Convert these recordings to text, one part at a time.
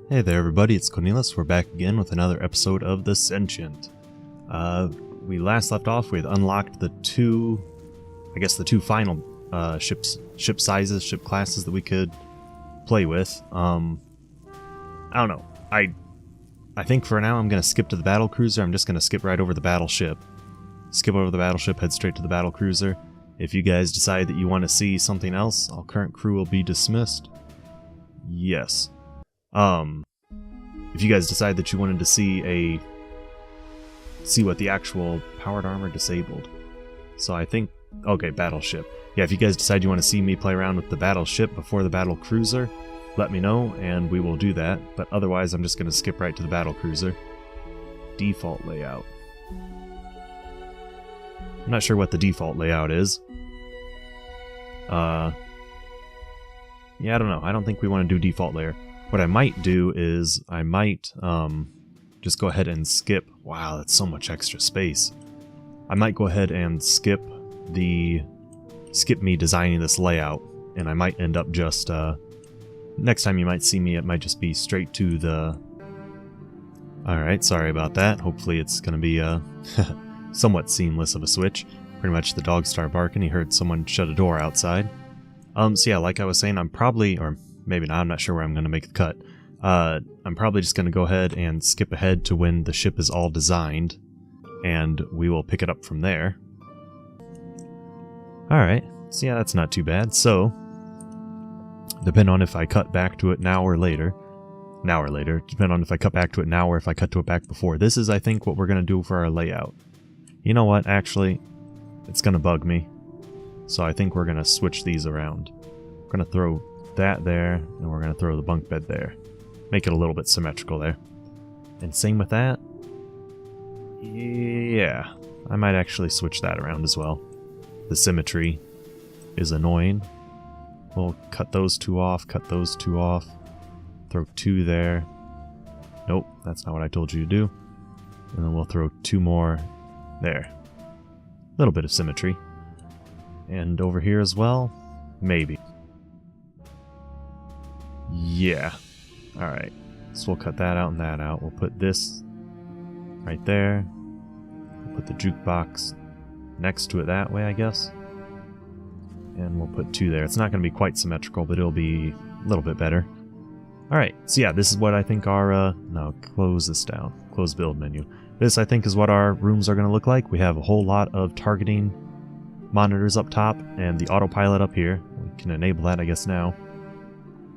Hey there everybody, it's Kounelus. We're back again with another episode of the Sentient. We last left off, we had unlocked the two final ship sizes, ship classes that we could play with. I don't know. I think for now I'm going to skip to the battle cruiser. I'm just going to skip right over the battleship. Skip over the battleship, head straight to the battle cruiser. If you guys decide that you want to see something else, all current crew will be dismissed. Yes. If you guys decide that you wanted to see what the actual powered armor disabled. So I think, okay, battleship. Yeah, if you guys decide you want to see me play around with the battleship before the battle cruiser, let me know and we will do that. But otherwise, I'm just going to skip right to the battle cruiser. Default layout. I'm not sure what the default layout is. Yeah, I don't know. I don't think we want to do default layer. What I might do is I might just go ahead and skip. Wow, that's so much extra space. I might go ahead and skip me designing this layout, and I might end up just next time you might see me, it might just be straight to the. Alright, sorry about that. Hopefully it's gonna be somewhat seamless of a switch. Pretty much the dog started barking, he heard someone shut a door outside. So yeah, like I was saying, I'm probably, or maybe not, I'm not sure where I'm going to make the cut. I'm probably just going to go ahead and skip ahead to when the ship is all designed, and we will pick it up from there. Alright, so yeah, that's not too bad. So, depending on if I cut back to it now or later, depending on if I cut back to it now or if I cut to it back before, this is, I think, what we're going to do for our layout. You know what, actually, it's going to bug me. So I think we're going to switch these around. We're going to throw that there, and we're going to throw the bunk bed there. Make it a little bit symmetrical there. And same with that. Yeah, I might actually switch that around as well. The symmetry is annoying. We'll cut those two off, throw two there. Nope, that's not what I told you to do. And then we'll throw two more there. A little bit of symmetry. And over here as well, maybe. Yeah. Alright. So we'll cut that out and that out. We'll put this right there. We'll put the jukebox next to it that way, I guess. And we'll put two there. It's not going to be quite symmetrical, but it'll be a little bit better. Alright, so yeah, this is what I think our, no, close this down. Close build menu. This, I think, is what our rooms are going to look like. We have a whole lot of targeting monitors up top and the autopilot up here. We can enable that, I guess, now.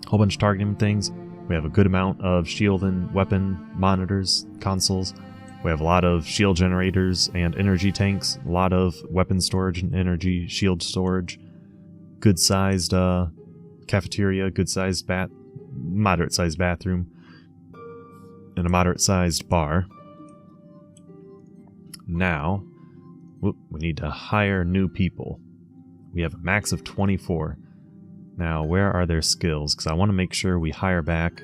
Whole bunch of targeting things. We have a good amount of shield and weapon monitors, consoles. We have a lot of shield generators and energy tanks. A lot of weapon storage and energy shield storage. Good-sized cafeteria, good-sized moderate-sized bathroom, and a moderate-sized bar. Now, we need to hire new people. We have a max of 24. Now, where are their skills? Because I want to make sure we hire back.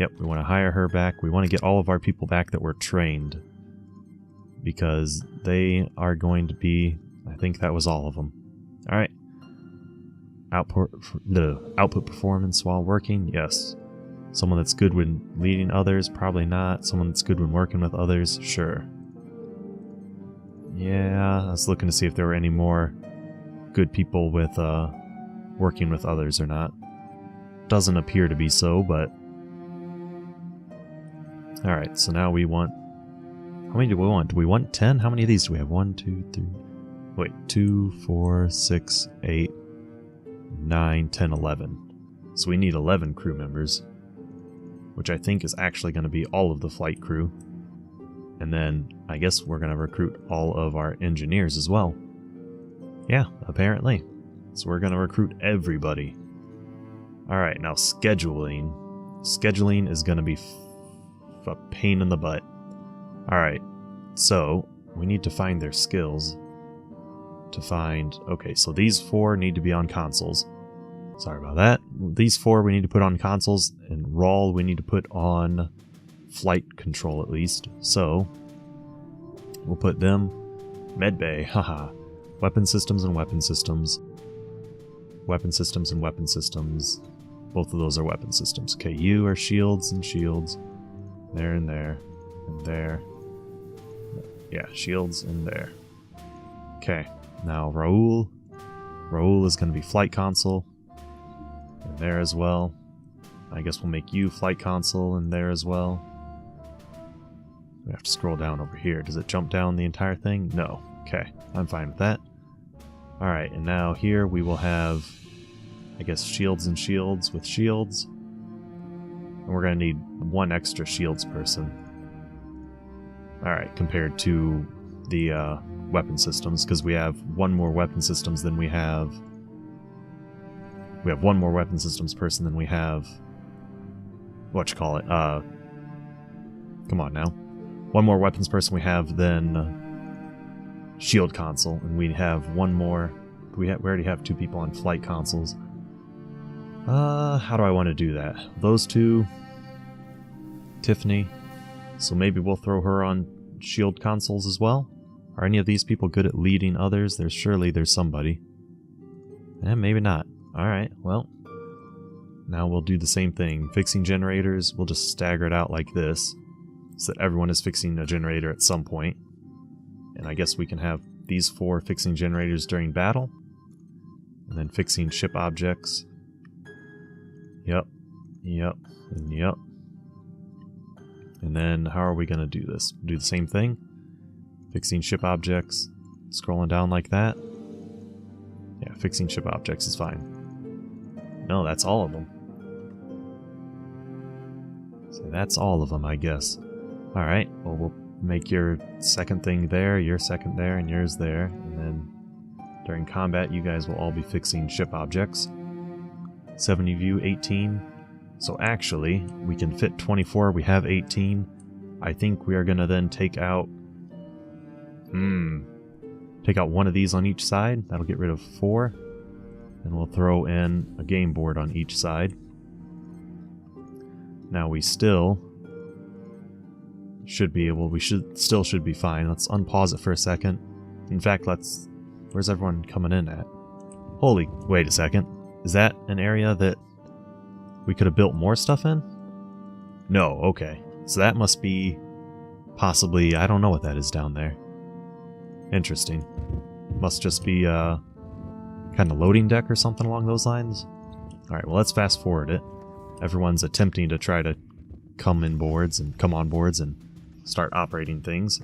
Yep, we want to hire her back. We want to get all of our people back that were trained. Because they are going to be... I think that was all of them. Alright. Output performance while working? Yes. Someone that's good when leading others? Probably not. Someone that's good when working with others? Sure. Yeah, I was looking to see if there were any more good people with working with others or not. Doesn't appear to be so, but... Alright, so now we want... How many do we want? Do we want 10? How many of these do we have? 1, 2, 3... Wait, 2, 4, 6, 8, 9, 10, 11. So we need 11 crew members. Which I think is actually going to be all of the flight crew. And then, I guess we're going to recruit all of our engineers as well. Yeah, apparently. So we're going to recruit everybody. Alright, now scheduling. Scheduling is going to be a pain in the butt. Alright, so we need to find their skills. To find... Okay, so these 4 need to be on consoles. Sorry about that. These 4 we need to put on consoles, and RAL we need to put on flight control at least. So, we'll put them... Medbay, haha. Weapon systems and weapon systems. Weapon systems and weapon systems. both of those are weapon systems. Okay, you are shields and shields. There and there. And there. Yeah, shields and there. Okay, now Raoul. Raoul is going to be flight console. And there as well. I guess we'll make you flight console and there as well. We have to scroll down over here. Does it jump down the entire thing? No. Okay, I'm fine with that. Alright, and now here we will have, I guess, shields and shields with shields. And we're going to need one extra shields person. Alright, compared to the weapon systems, because we have one more weapon systems than we have... We have one more weapon systems person than we have... Whatchamacallit? Come on now. One more weapons person we have than shield console, and we have one more. We already have 2 people on flight consoles. How do I want to do that? Those 2, Tiffany. So maybe we'll throw her on shield consoles as well. Are any of these people good at leading others? There's somebody. Maybe not. All right. Well, now we'll do the same thing. Fixing generators. We'll just stagger it out like this, so that everyone is fixing a generator at some point. And I guess we can have these 4 fixing generators during battle. And then fixing ship objects. Yep. Yep. And yep. And then how are we going to do this? Do the same thing. Fixing ship objects. Scrolling down like that. Yeah, fixing ship objects is fine. No, that's all of them. So that's all of them, I guess. Alright, well, we'll make your second thing there, your second there, and yours there. And then during combat, you guys will all be fixing ship objects. 70 of you, 18. So actually, we can fit 24. We have 18. I think we are going to then take out... Take out one of these on each side. That'll get rid of 4. And we'll throw in a game board on each side. Now we still... should be able, we should be fine. Let's unpause it for a second. In fact, where's everyone coming in at? Holy, wait a second. Is that an area that we could have built more stuff in? No, okay. So that must be possibly, I don't know what that is down there. Interesting. Must just be a kind of loading deck or something along those lines. Alright, well let's fast forward it. Everyone's attempting to try to come on boards and start operating things.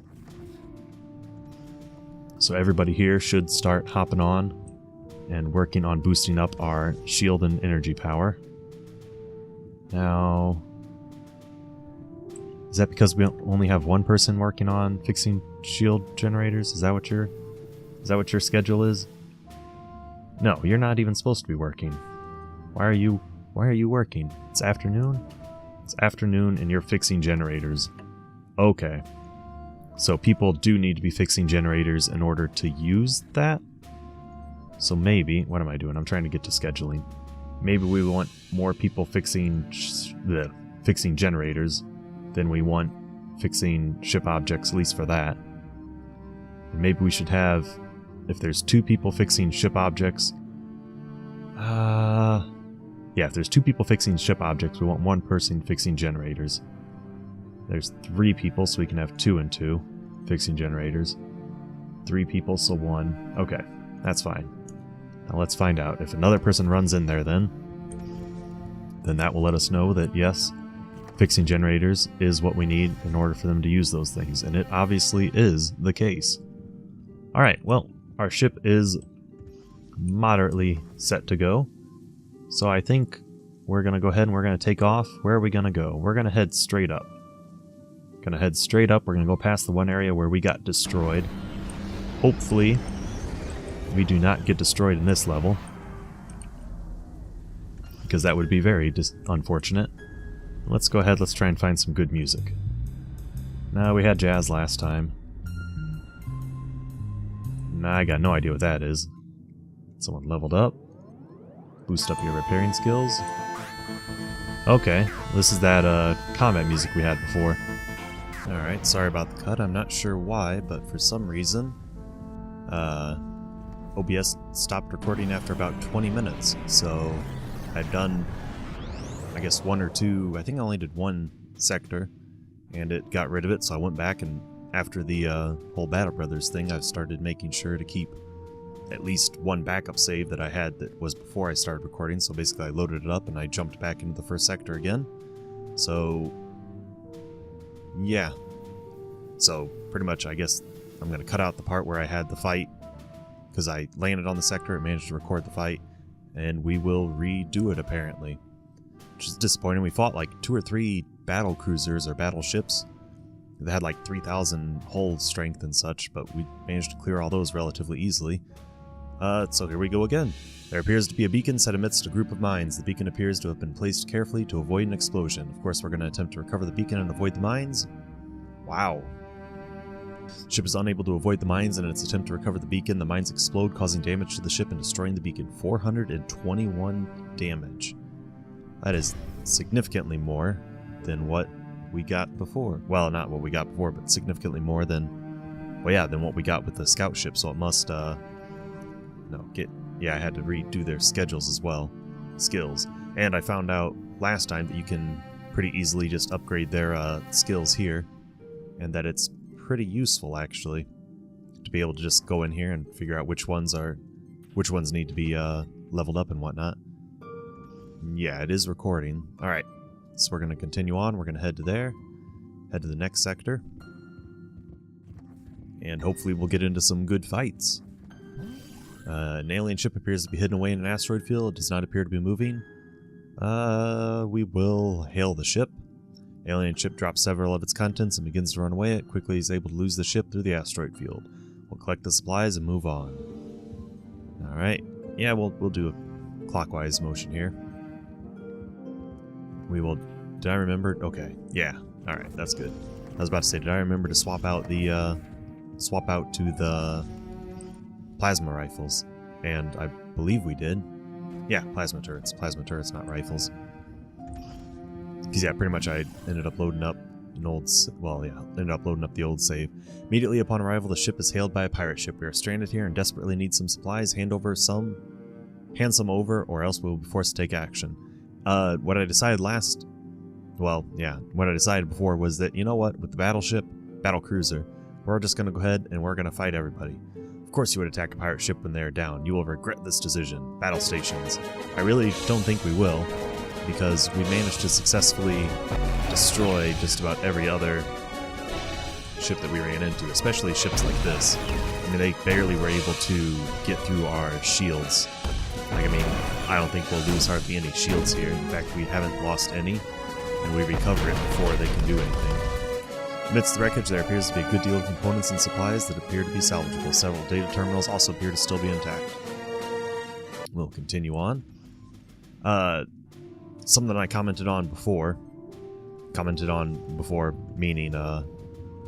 So everybody here should start hopping on and working on boosting up our shield and energy power. Now, is that because we only have one person working on fixing shield generators? Is that what your schedule is? No, you're not even supposed to be working. Why are you working? It's afternoon? It's afternoon and you're fixing generators. Okay. So people do need to be fixing generators in order to use that? So maybe, what am I doing? I'm trying to get to scheduling. Maybe we want more people fixing generators than we want fixing ship objects, at least for that. And maybe we should have, if there's 2 people fixing ship objects, yeah, if there's 2 people fixing ship objects, we want 1 person fixing generators. There's 3 people, so we can have 2 and 2 fixing generators. 3 people, so 1. Okay, that's fine. Now let's find out. If another person runs in there then that will let us know that, yes, fixing generators is what we need in order for them to use those things. And it obviously is the case. Alright, well, our ship is moderately set to go. So I think we're going to go ahead and we're going to take off. Where are we going to go? We're going to head straight up. We're going to go past the one area where we got destroyed. Hopefully, we do not get destroyed in this level, because that would be very unfortunate. Let's go ahead, let's try and find some good music. No, we had jazz last time. Nah, I got no idea what that is. Someone leveled up. Boost up your repairing skills. Okay, this is that combat music we had before. Alright, sorry about the cut. I'm not sure why, but for some reason OBS stopped recording after about 20 minutes. So I'd done I guess, one or two. I think I only did one sector, and it got rid of it, so I went back, and after the whole Battle Brothers thing, I started making sure to keep at least one backup save that I had that was before I started recording. So basically I loaded it up and I jumped back into the first sector again. So yeah, so pretty much I guess I'm going to cut out the part where I had the fight, because I landed on the sector and managed to record the fight, and we will redo it apparently, which is disappointing. We fought like 2 or 3 battle cruisers or battleships that had like 3,000 hull strength and such, but we managed to clear all those relatively easily. So here we go again. There appears to be a beacon set amidst a group of mines. The beacon appears to have been placed carefully to avoid an explosion. Of course, we're going to attempt to recover the beacon and avoid the mines. Wow. The ship is unable to avoid the mines, and in its attempt to recover the beacon, the mines explode, causing damage to the ship and destroying the beacon. 421 damage. That is significantly more than what we got before. Well, not what we got before, but significantly more than, well, yeah, than what we got with the scout ship. So it must, yeah, I had to redo their schedules as well. Skills. And I found out last time that you can pretty easily just upgrade their skills here, and that it's pretty useful actually to be able to just go in here and figure out which ones need to be leveled up and whatnot. Yeah, it is recording. Alright, so we're going to continue on. We're going to head to there, head to the next sector, and hopefully we'll get into some good fights. An alien ship appears to be hidden away in an asteroid field. It does not appear to be moving. We will hail the ship. Alien ship drops several of its contents and begins to run away. It quickly is able to lose the ship through the asteroid field. We'll collect the supplies and move on. Alright. Yeah, we'll do a clockwise motion here. We will... Did I remember? Okay. Yeah. Alright, that's good. I was about to say, did I remember to swap out the, swap out to the plasma rifles? And I believe we did. Yeah, plasma turrets. Plasma turrets, not rifles. Because, yeah, pretty much I ended up loading up an old... Well, yeah, ended up loading up the old save. Immediately upon arrival, the ship is hailed by a pirate ship. We are stranded here and desperately need some supplies. Hand some over, or else we will be forced to take action. What I decided last... Well, yeah, what I decided before was that, you know what, with the battle cruiser, we're just going to go ahead and we're going to fight everybody. Of course you would attack a pirate ship when they are down. You will regret this decision. Battle stations. I really don't think we will, because we managed to successfully destroy just about every other ship that we ran into, especially ships like this. I mean, they barely were able to get through our shields. Like, I mean, I don't think we'll lose hardly any shields here. In fact, we haven't lost any, and we recover it before they can do anything. Amidst the wreckage, there appears to be a good deal of components and supplies that appear to be salvageable. Several data terminals also appear to still be intact. We'll continue on. Something I commented on before, meaning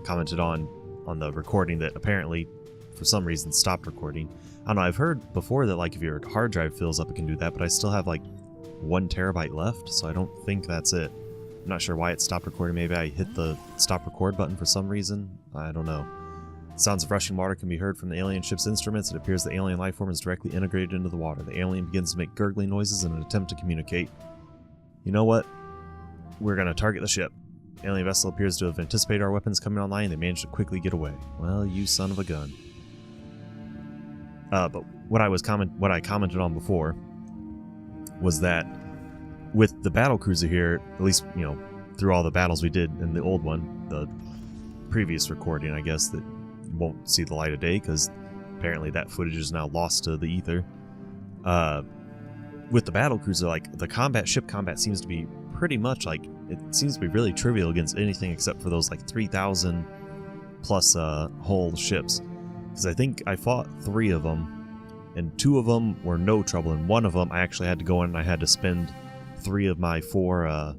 commented on the recording that apparently for some reason stopped recording. I don't know, I've heard before that like if your hard drive fills up it can do that, but I still have like 1 terabyte left, so I don't think that's it. I'm not sure why it stopped recording. Maybe I hit the stop record button for some reason. I don't know. Sounds of rushing water can be heard from the alien ship's instruments. It appears the alien life form is directly integrated into the water. The alien begins to make gurgling noises in an attempt to communicate. You know what? We're going to target the ship. The alien vessel appears to have anticipated our weapons coming online. They managed to quickly get away. Well, you son of a gun. But what I commented on before was that with the battle cruiser here, at least, you know, through all the battles we did in the old one, the previous recording, I guess, that won't see the light of day because apparently that footage is now lost to the ether. With the battle cruiser, like, the ship combat seems to be pretty much like, it seems to be really trivial against anything except for those like 3,000 plus hull ships. Because I think I fought 3 of them, and 2 of them were no trouble, and 1 of them I actually had to go in and I had to spend 3 of my 4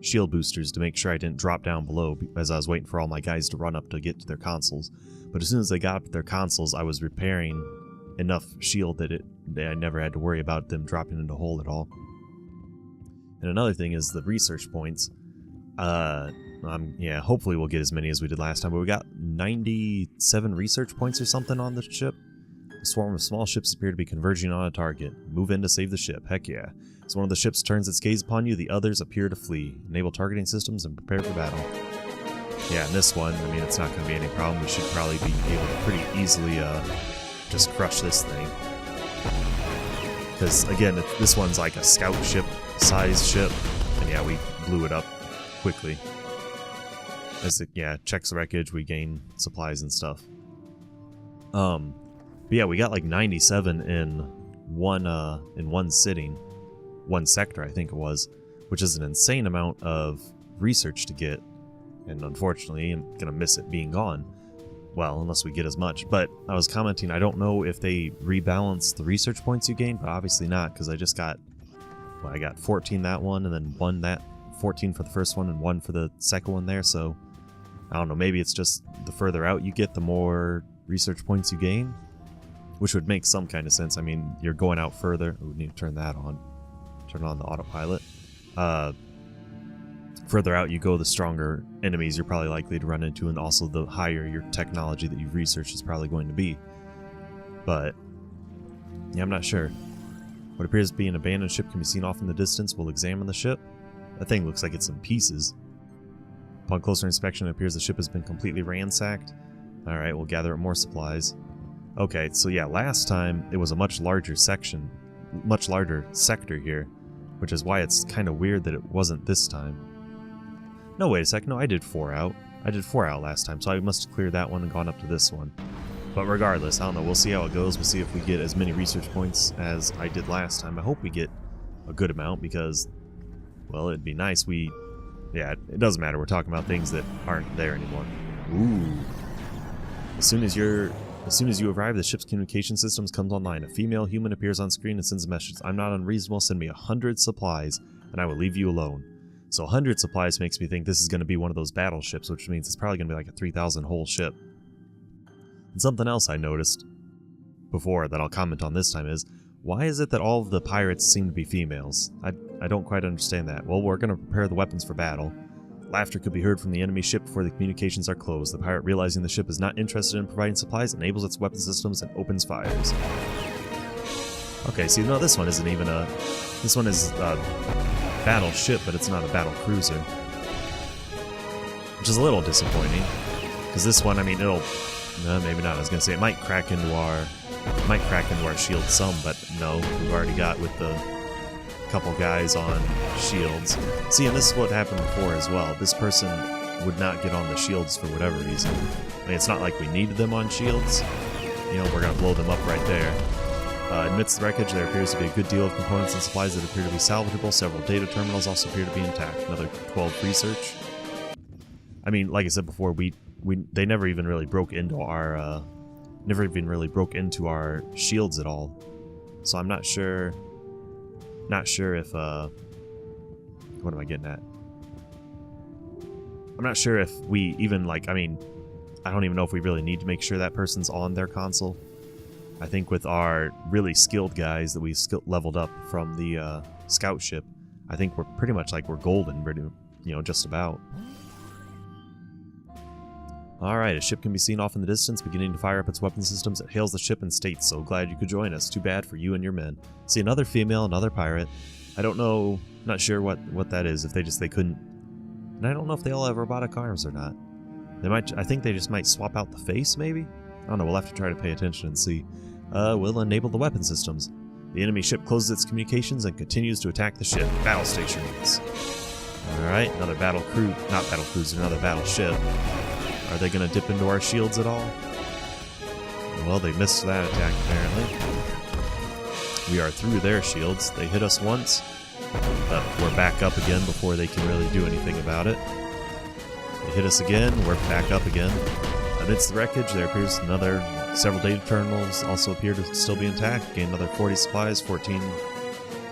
shield boosters to make sure I didn't drop down below as I was waiting for all my guys to run up to get to their consoles. But as soon as they got up to their consoles, I was repairing enough shield that I never had to worry about them dropping into a hole at all. And another thing is the research points. Yeah, hopefully we'll get as many as we did last time, but we got 97 research points or something on the ship. A swarm of small ships appear to be converging on a target. Move in to save the ship. Heck yeah. As one of the ships turns its gaze upon you, the others appear to flee. Enable targeting systems and prepare for battle. Yeah, in this one, I mean, it's not going to be any problem. We should probably be able to pretty easily just crush this thing. Because, again, this one's like a scout ship size ship. And yeah, we blew it up quickly. As it, yeah, checks wreckage, we gain supplies and stuff. But yeah, we got like 97 in one sitting. One sector, I think it was. Which is an insane amount of research to get. And unfortunately, I'm going to miss it being gone. Well, unless we get as much. But I was commenting, I don't know if they rebalance the research points you gain, but obviously not, because I just got, well, I got 14 that one, and then 14 for the first one, and 1 for the second one there, so I don't know, maybe it's just the further out you get, the more research points you gain, which would make some kind of sense. I mean, you're going out further. We need to turn that on. Turn on the autopilot. Further out you go, the stronger enemies you're probably likely to run into, and also the higher your technology that you've researched is probably going to be. But yeah, I'm not sure. What appears to be an abandoned ship can be seen off in the distance. We'll examine the ship. That thing looks like it's in pieces. Upon closer inspection, it appears the ship has been completely ransacked. Alright, we'll gather up more supplies. Okay, so yeah, last time it was a much larger sector here, which is why it's kind of weird that it wasn't this time. No, wait a sec. No, I did 4 out. I did 4 out last time, so I must have cleared that one and gone up to this one. But regardless, I don't know. We'll see how it goes. We'll see if we get as many research points as I did last time. I hope we get a good amount because, well, it'd be nice. Yeah, it doesn't matter. We're talking about things that aren't there anymore. Ooh. As soon as you arrive, the ship's communication systems comes online. A female human appears on screen and sends a message. I'm not unreasonable. Send me 100 supplies, and I will leave you alone. So 100 supplies makes me think this is going to be one of those battleships, which means it's probably going to be like a 3,000 hull ship. And something else I noticed before that I'll comment on this time is, why is it that all of the pirates seem to be females? I don't quite understand that. Well, we're going to prepare the weapons for battle. Laughter could be heard from the enemy ship before the communications are closed. The pirate, realizing the ship is not interested in providing supplies, enables its weapon systems and opens fires. Okay, see, no, this one isn't even a... This one is a battleship, but it's not a battle cruiser. Which is a little disappointing. Because this one, I mean, it'll... No, maybe not. I was going to say it might crack into our shield some, but no. We've already got with the couple guys on shields. See, and this is what happened before as well. This person would not get on the shields for whatever reason. I mean, it's not like we needed them on shields. You know, we're going to blow them up right there. Amidst the wreckage, there appears to be a good deal of components and supplies that appear to be salvageable. Several data terminals also appear to be intact. Another 12 research. I mean, like I said before, they never even really broke into our shields at all. So I'm not sure if what am I getting at? I'm not sure if we even I don't even know if we really need to make sure that person's on their console. I think with our really skilled guys that we leveled up from the scout ship, I think we're pretty much we're golden, just about. Alright, a ship can be seen off in the distance, beginning to fire up its weapon systems. It hails the ship and states, "So glad you could join us. Too bad for you and your men." See, another female, another pirate. I don't know, not sure what that is, if they couldn't... And I don't know if they all have robotic arms or not. I think they just might swap out the face, maybe? I don't know, we'll have to try to pay attention and see. We'll enable the weapon systems. The enemy ship closes its communications and continues to attack the ship. Battle stations. Alright, another another battleship. Are they going to dip into our shields at all? Well, they missed that attack, apparently. We are through their shields. They hit us once, but we're back up again before they can really do anything about it. They hit us again, we're back up again. Amidst the wreckage, there appears several data terminals also appear to still be intact. Gain another 40 supplies, 14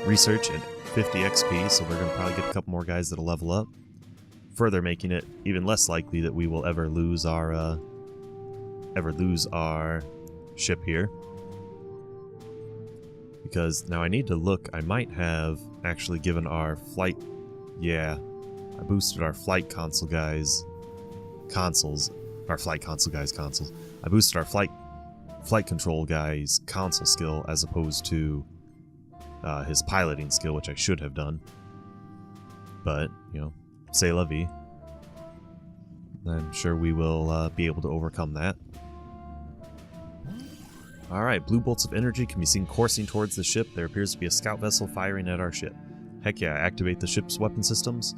research, and 50 XP, so we're going to probably get a couple more guys that'll level up. Further making it even less likely that we will ever lose our ship here. Because now I need to look, I might have actually given our flight... Yeah, I boosted our flight console guys... Consoles. Our flight console guys consoles. I boosted our flight flight control guy's console skill as opposed to his piloting skill, which I should have done. But, you know, c'est la vie. I'm sure we will be able to overcome that. Alright, blue bolts of energy can be seen coursing towards the ship. There appears to be a scout vessel firing at our ship. Heck yeah, activate the ship's weapon systems.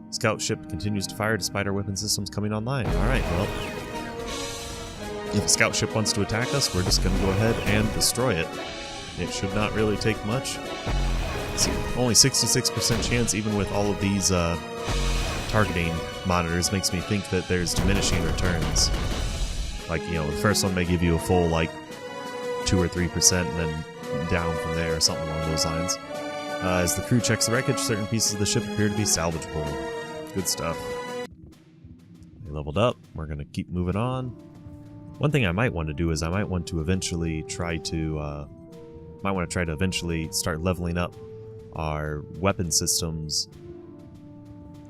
Scout ship continues to fire despite our weapon systems coming online. Alright, well, if a scout ship wants to attack us, we're just going to go ahead and destroy it. It should not really take much. See, only 66% chance, even with all of these targeting monitors, makes me think that there's diminishing returns. Like, you know, the first one may give you a full, like, 2 or 3% and then down from there or something along those lines. As the crew checks the wreckage, certain pieces of the ship appear to be salvageable. Good stuff. They leveled up. We're going to keep moving on. One thing I might want to do is I might want to eventually try to eventually start leveling up our weapon systems,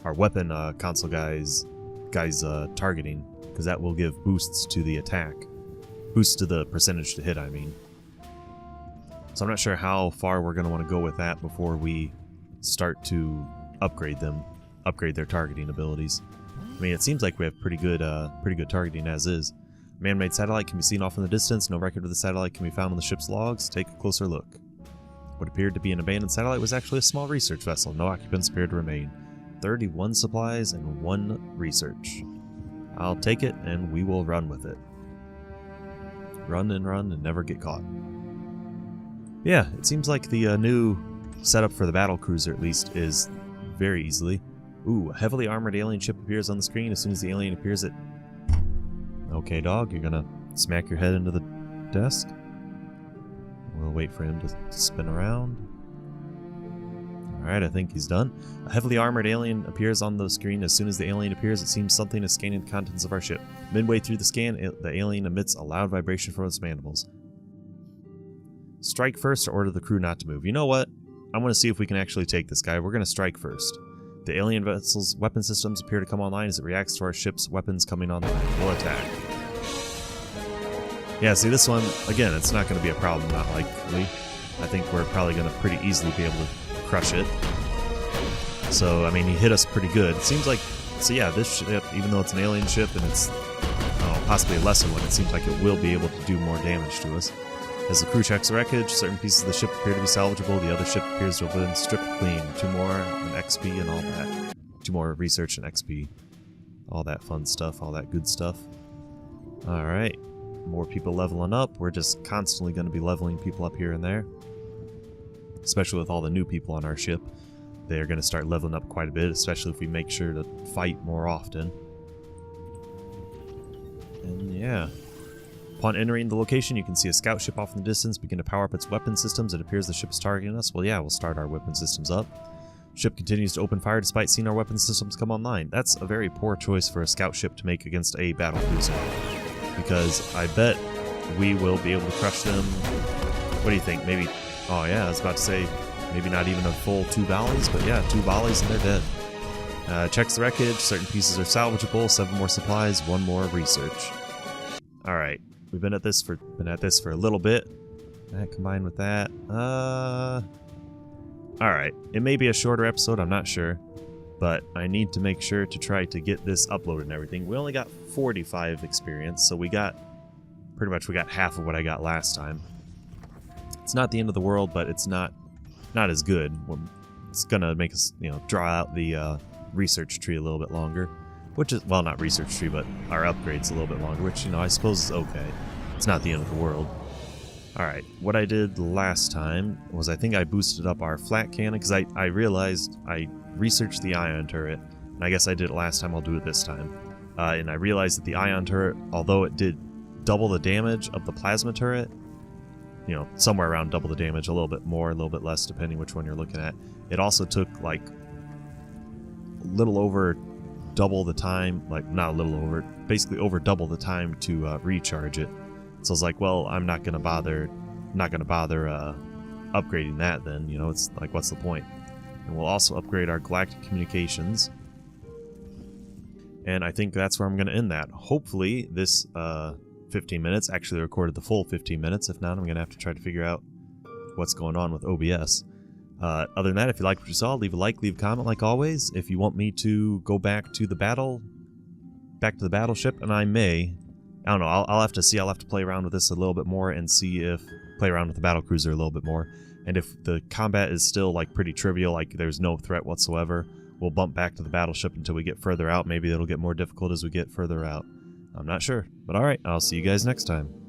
our weapon console guys targeting, because that will give boosts to the attack. Boost to the percentage to hit, I mean. So I'm not sure how far we're going to want to go with that before we start to upgrade them, upgrade their targeting abilities. I mean, it seems like we have pretty good targeting as is. Man-made satellite can be seen off in the distance. No record of the satellite can be found on the ship's logs. Take a closer look. What appeared to be an abandoned satellite was actually a small research vessel. No occupants appear to remain. 31 supplies and 1 research. I'll take it, and we will run with it. Run and never get caught. Yeah, it seems like the new setup for the battle cruiser, at least, is very easily. Ooh, a heavily armored alien ship appears on the screen. As soon as the alien appears, it... Okay, dog, you're gonna smack your head into the desk? We'll wait for him to spin around. Alright, I think he's done. A heavily armored alien appears on the screen. As soon as the alien appears, it seems something is scanning the contents of our ship. Midway through the scan, the alien emits a loud vibration from its mandibles. Strike first or order the crew not to move. You know what? I want to see if we can actually take this guy. We're going to strike first. The alien vessel's weapon systems appear to come online as it reacts to our ship's weapons coming online. We'll attack. Yeah, see, this one, again, it's not going to be a problem, not likely. I think we're probably going to pretty easily be able to crush it. So, I mean, he hit us pretty good. It seems like, so yeah, this ship, even though it's an alien ship and it's possibly a lesser one, it seems like it will be able to do more damage to us. As the crew checks the wreckage, certain pieces of the ship appear to be salvageable. The other ship appears to have been stripped clean. 2 more and XP and all that. 2 more research and XP. All that fun stuff, all that good stuff. Alright. More people leveling up. We're just constantly going to be leveling people up here and there. Especially with all the new people on our ship. They are going to start leveling up quite a bit, especially if we make sure to fight more often. And yeah. Upon entering the location, you can see a scout ship off in the distance begin to power up its weapon systems. It appears the ship is targeting us. Well, yeah, we'll start our weapon systems up. Ship continues to open fire despite seeing our weapon systems come online. That's a very poor choice for a scout ship to make against a battle cruiser. Because I bet we will be able to crush them. What do you think? Maybe... Oh yeah, I was about to say maybe not even a full 2 volleys, but yeah, 2 volleys and they're dead. Checks the wreckage. Certain pieces are salvageable. 7 more supplies. 1 more research. Alright. We've been at this for a little bit. That combined with that. Alright. It may be a shorter episode, I'm not sure. But I need to make sure to try to get this uploaded and everything. We only got 45 experience, so we got half of what I got last time. It's not the end of the world, but it's not as good. It's gonna make us, draw out the research tree a little bit longer. Which is, well, not research tree, but our upgrades a little bit longer, which, I suppose is okay. It's not the end of the world. Alright, what I did last time was I think I boosted up our flat cannon, because I realized I researched the ion turret, and I guess I did it last time, I'll do it this time. And I realized that the ion turret, although it did double the damage of the plasma turret, somewhere around double the damage, a little bit more, a little bit less, depending which one you're looking at, it also took, like, a little over double the time, like not a little over, basically over double the time to recharge it. So I was like, well, I'm not gonna bother upgrading that then, it's like, what's the point? And we'll also upgrade our galactic communications. And I think that's where I'm gonna end that. Hopefully this 15 minutes. Actually, I recorded the full 15 minutes. If not, I'm going to have to try to figure out what's going on with OBS. Other than that, if you liked what you saw, leave a like, leave a comment like always. If you want me to go back to the battleship, and I may, I don't know, I'll have to see. I'll have to play around with this a little bit more and see if, play around with the battlecruiser a little bit more. And if the combat is still like pretty trivial, like there's no threat whatsoever, we'll bump back to the battleship until we get further out. Maybe it'll get more difficult as we get further out. I'm not sure. But alright, I'll see you guys next time.